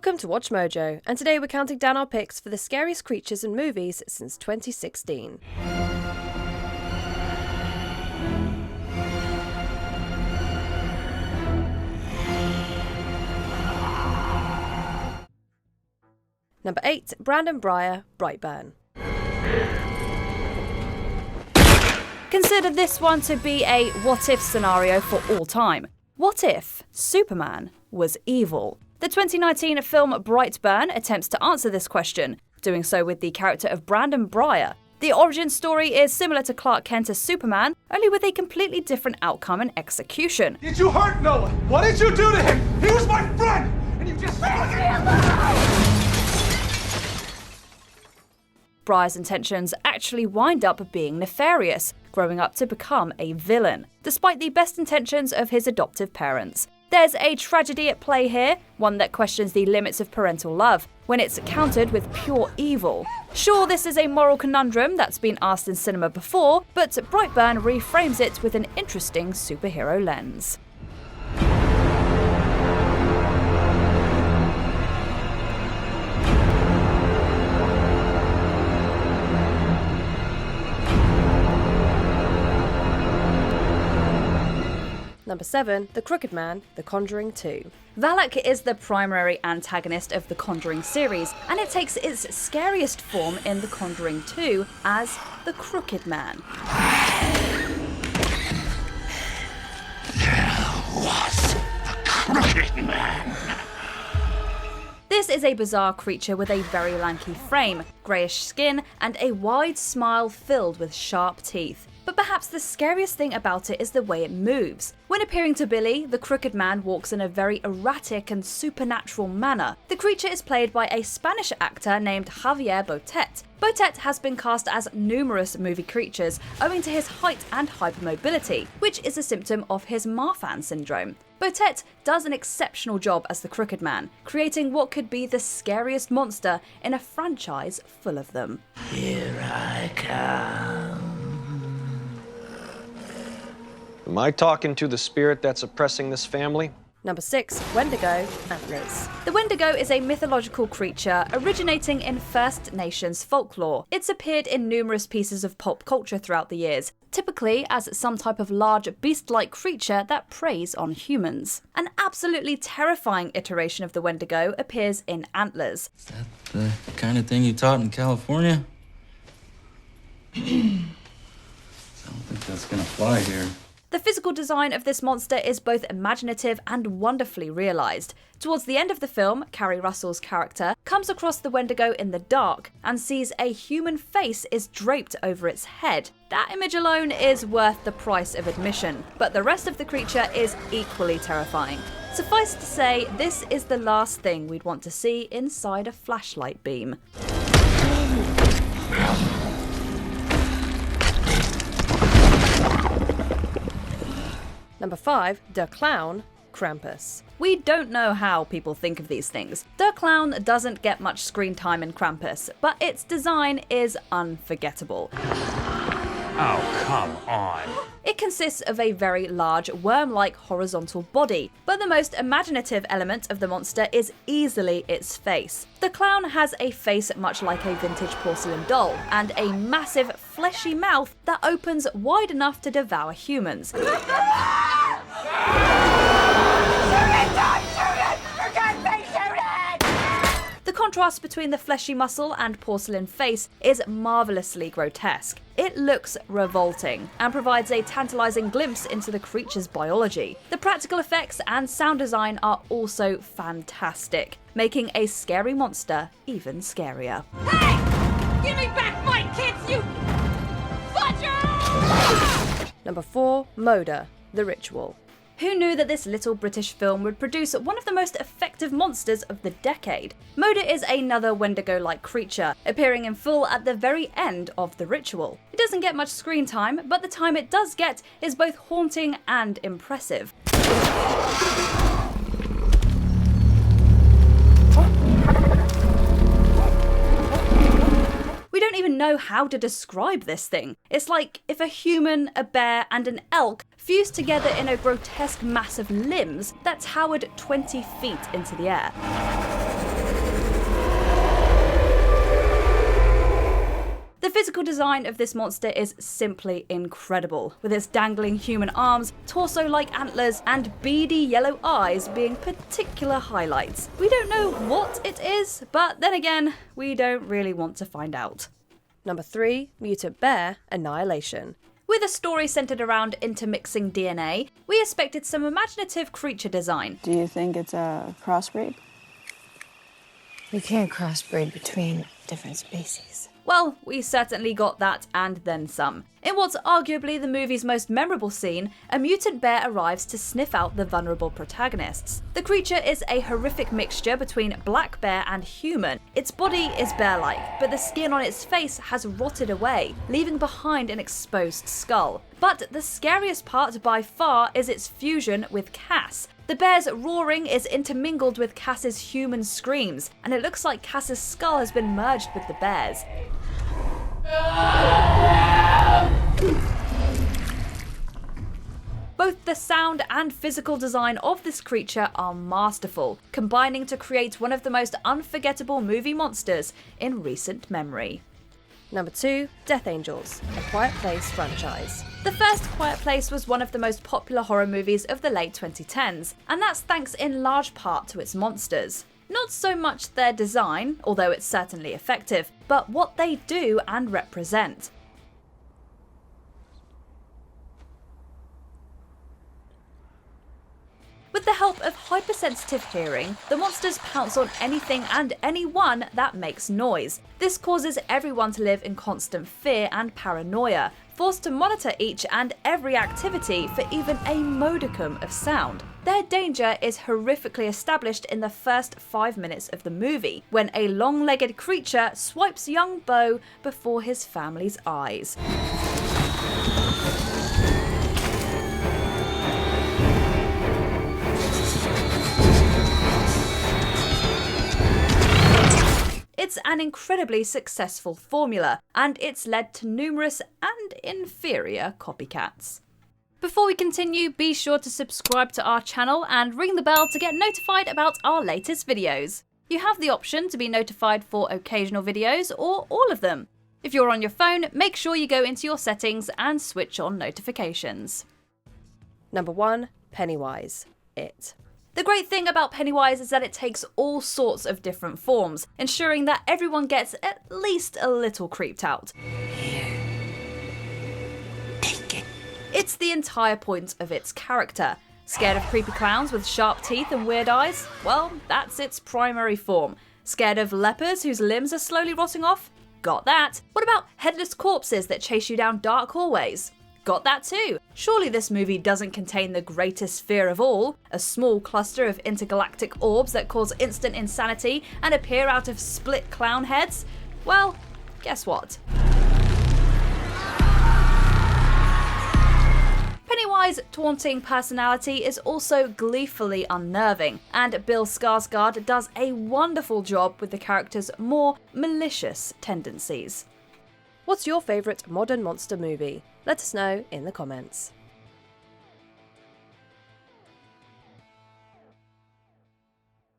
Welcome to Watch Mojo, and today we're counting down our picks for the scariest creatures in movies since 2016. Number 8, Brandon Breyer, Brightburn. Consider this one to be a what-if scenario for all time. What if Superman was evil? The 2019 film Brightburn attempts to answer this question, doing so with the character of Brandon Breyer. The origin story is similar to Clark Kent as Superman, only with a completely different outcome and execution. Did you hurt Noah? What did you do to him? He was my friend! And you just leave me alone! Breyer's intentions actually wind up being nefarious, growing up to become a villain, despite the best intentions of his adoptive parents. There's a tragedy at play here, one that questions the limits of parental love, when it's countered with pure evil. Sure, this is a moral conundrum that's been asked in cinema before, but Brightburn reframes it with an interesting superhero lens. Number 7, The Crooked Man, The Conjuring 2. Valak is the primary antagonist of the Conjuring series, and it takes its scariest form in The Conjuring 2 as the Crooked Man. There was the Crooked Man. This is a bizarre creature with a very lanky frame, greyish skin, and a wide smile filled with sharp teeth. But perhaps the scariest thing about it is the way it moves. When appearing to Billy, the Crooked Man walks in a very erratic and supernatural manner. The creature is played by a Spanish actor named Javier Botet. Botet has been cast as numerous movie creatures owing to his height and hypermobility, which is a symptom of his Marfan syndrome. Botet does an exceptional job as the Crooked Man, creating what could be the scariest monster in a franchise full of them. Here I come. Am I talking to the spirit that's oppressing this family? Number 6, Wendigo, Antlers. The Wendigo is a mythological creature originating in First Nations folklore. It's appeared in numerous pieces of pop culture throughout the years, typically as some type of large beast-like creature that preys on humans. An absolutely terrifying iteration of the Wendigo appears in Antlers. Is that the kind of thing you taught in California? I don't think that's gonna fly here. The physical design of this monster is both imaginative and wonderfully realised. Towards the end of the film, Carrie Russell's character comes across the Wendigo in the dark and sees a human face is draped over its head. That image alone is worth the price of admission, but the rest of the creature is equally terrifying. Suffice to say, this is the last thing we'd want to see inside a flashlight beam. Number 5, The Clown Krampus. We don't know how people think of these things. The Clown doesn't get much screen time in Krampus, but its design is unforgettable. Oh, come on. It consists of a very large, worm-like horizontal body, but the most imaginative element of the monster is easily its face. The clown has a face much like a vintage porcelain doll, and a massive, fleshy mouth that opens wide enough to devour humans. The contrast between the fleshy muscle and porcelain face is marvellously grotesque. It looks revolting and provides a tantalizing glimpse into the creature's biology. The practical effects and sound design are also fantastic, making a scary monster even scarier. Hey! Give me back my kids, you butcher! Number 4, Moda, The Ritual. Who knew that this little British film would produce one of the most effective monsters of the decade? Moda is another Wendigo-like creature, appearing in full at the very end of The Ritual. It doesn't get much screen time, but the time it does get is both haunting and impressive. We don't even know how to describe this thing. It's like if a human, a bear, and an elk fused together in a grotesque mass of limbs that towered 20 feet into the air. The physical design of this monster is simply incredible, with its dangling human arms, torso-like antlers, and beady yellow eyes being particular highlights. We don't know what it is, but then again, we don't really want to find out. Number 3, Mutant Bear, Annihilation. With a story centered around intermixing DNA, we expected some imaginative creature design. Do you think it's a crossbreed? We can't crossbreed between different species. Well, we certainly got that and then some. In what's arguably the movie's most memorable scene, a mutant bear arrives to sniff out the vulnerable protagonists. The creature is a horrific mixture between black bear and human. Its body is bear-like, but the skin on its face has rotted away, leaving behind an exposed skull. But the scariest part by far is its fusion with Cass. The bear's roaring is intermingled with Cass's human screams, and it looks like Cass's skull has been merged with the bear's. Both the sound and physical design of this creature are masterful, combining to create one of the most unforgettable movie monsters in recent memory. Number 2, Death Angels, a Quiet Place franchise. The first Quiet Place was one of the most popular horror movies of the late 2010s, and that's thanks in large part to its monsters. Not so much their design, although it's certainly effective, but what they do and represent. With the help of hypersensitive hearing, the monsters pounce on anything and anyone that makes noise. This causes everyone to live in constant fear and paranoia, forced to monitor each and every activity for even a modicum of sound. Their danger is horrifically established in the first 5 minutes of the movie, when a long-legged creature swipes young Beau before his family's eyes. It's an incredibly successful formula, and it's led to numerous and inferior copycats. Before we continue, be sure to subscribe to our channel and ring the bell to get notified about our latest videos. You have the option to be notified for occasional videos or all of them. If you're on your phone, make sure you go into your settings and switch on notifications. Number 1, Pennywise, It. The great thing about Pennywise is that it takes all sorts of different forms, ensuring that everyone gets at least a little creeped out. It's the entire point of its character. Scared of creepy clowns with sharp teeth and weird eyes? Well, that's its primary form. Scared of lepers whose limbs are slowly rotting off? Got that. What about headless corpses that chase you down dark hallways? Got that too. Surely this movie doesn't contain the greatest fear of all, a small cluster of intergalactic orbs that cause instant insanity and appear out of split clown heads? Well, guess what? Pennywise's taunting personality is also gleefully unnerving, and Bill Skarsgård does a wonderful job with the character's more malicious tendencies. What's your favourite modern monster movie? Let us know in the comments.